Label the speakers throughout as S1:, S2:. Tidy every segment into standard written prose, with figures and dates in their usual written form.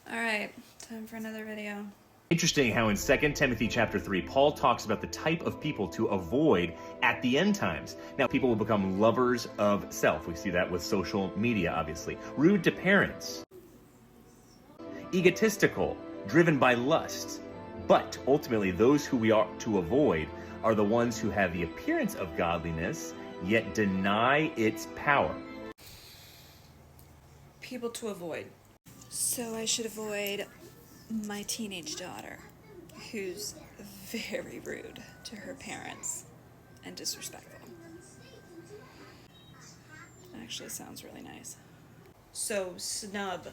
S1: All right, time for another video.
S2: Interesting how in 2 Timothy chapter 3, Paul talks about the type of people to avoid at the end times. Now, people will become lovers of self. We see that with social media, obviously. Rude to parents. Egotistical, driven by lust. But ultimately, those who we are to avoid are the ones who have the appearance of godliness, yet deny its power.
S1: People to avoid. So I should avoid my teenage daughter, who's very rude to her parents and disrespectful. Actually sounds really nice. So, snub.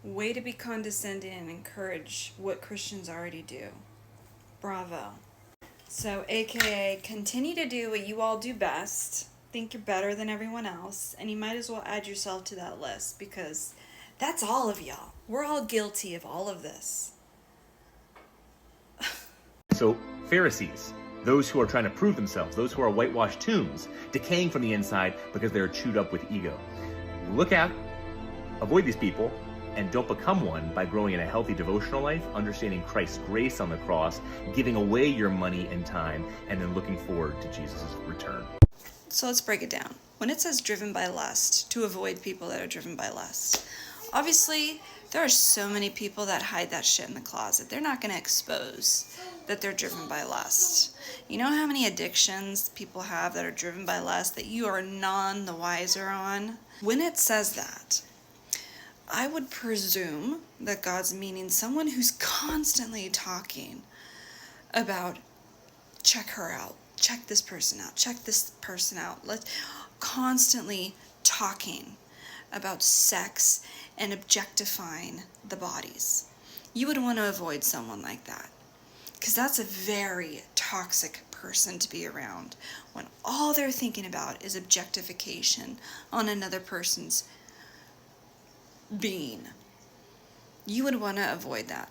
S1: Way to be condescending and encourage what Christians already do. Bravo. So, aka, continue to do what you all do best. Think you're better than everyone else, and you might as well add yourself to that list because that's all of y'all. We're all guilty of all of this.
S2: So, Pharisees, those who are trying to prove themselves, those who are whitewashed tombs, decaying from the inside because they are chewed up with ego. Look out, avoid these people, and don't become one by growing in a healthy devotional life, understanding Christ's grace on the cross, giving away your money and time, and then looking forward to Jesus' return.
S1: So let's break it down. When it says driven by lust, to avoid people that are driven by lust, obviously there are so many people that hide that shit in the closet. They're not going to expose that they're driven by lust. You know how many addictions people have that are driven by lust that you are none the wiser on? When it says that, I would presume that God's meaning someone who's constantly talking about check her out, check this person out, check this person out. Let's constantly talking about sex and objectifying the bodies. You would want to avoid someone like that because that's a very toxic person to be around when all they're thinking about is objectification on another person's being. You would want to avoid that.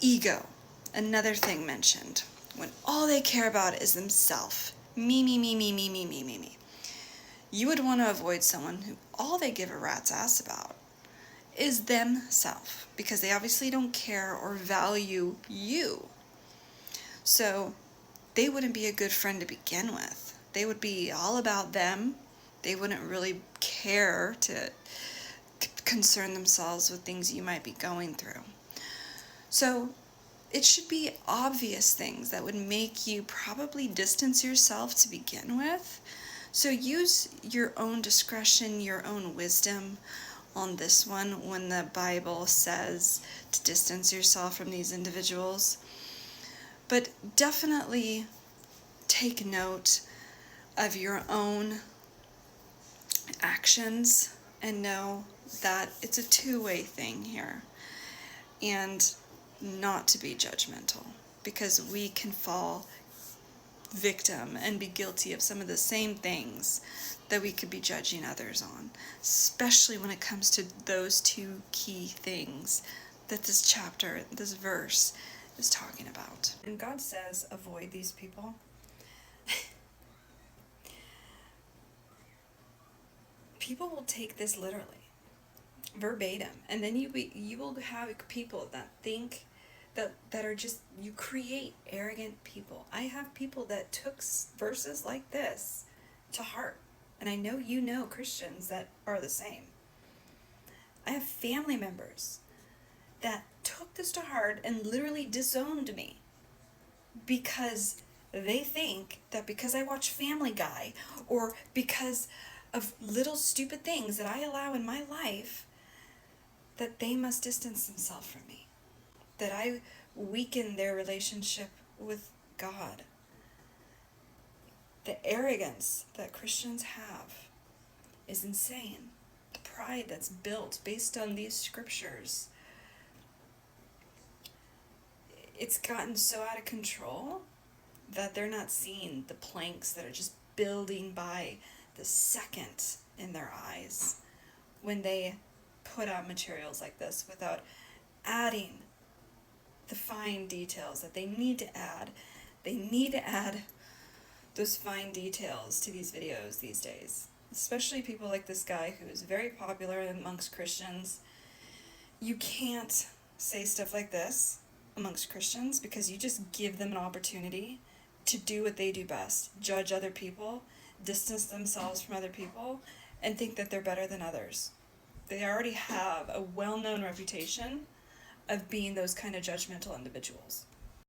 S1: Ego, another thing mentioned. When all they care about is themselves. Me, me, me, me, me, me, me, me, me. You would want to avoid someone who all they give a rat's ass about is themselves, because they obviously don't care or value you. So they wouldn't be a good friend to begin with. They would be all about them. They wouldn't really care to concern themselves with things you might be going through. So it should be obvious things that would make you probably distance yourself to begin with. So use your own discretion, your own wisdom on this one when the Bible says to distance yourself from these individuals. But definitely take note of your own actions and know that it's a two-way thing here, and not to be judgmental, because we can fall victim and be guilty of some of the same things that we could be judging others on, especially when it comes to those two key things that this chapter, this verse is talking about. And God says avoid these people. People will take this literally, verbatim, and then you will have people that think that are just, you create arrogant people. I have people that took verses like this to heart, and I know you know Christians that are the same. I have family members that took this to heart and literally disowned me because they think that because I watch Family Guy or because of little stupid things that I allow in my life, that they must distance themselves from me, that I weaken their relationship with God. The arrogance that Christians have is insane. The pride that's built based on these scriptures, it's gotten so out of control that they're not seeing the planks that are just building by the second in their eyes when they put out materials like this without adding the fine details that they need to add. They need to add those fine details to these videos these days. especially people like this guy who is very popular amongst Christians. You can't say stuff like this amongst Christians because you just give them an opportunity to do what they do best, judge other people, distance themselves from other people, and think that they're better than others. They already have a well-known reputation of being those kind of judgmental individuals.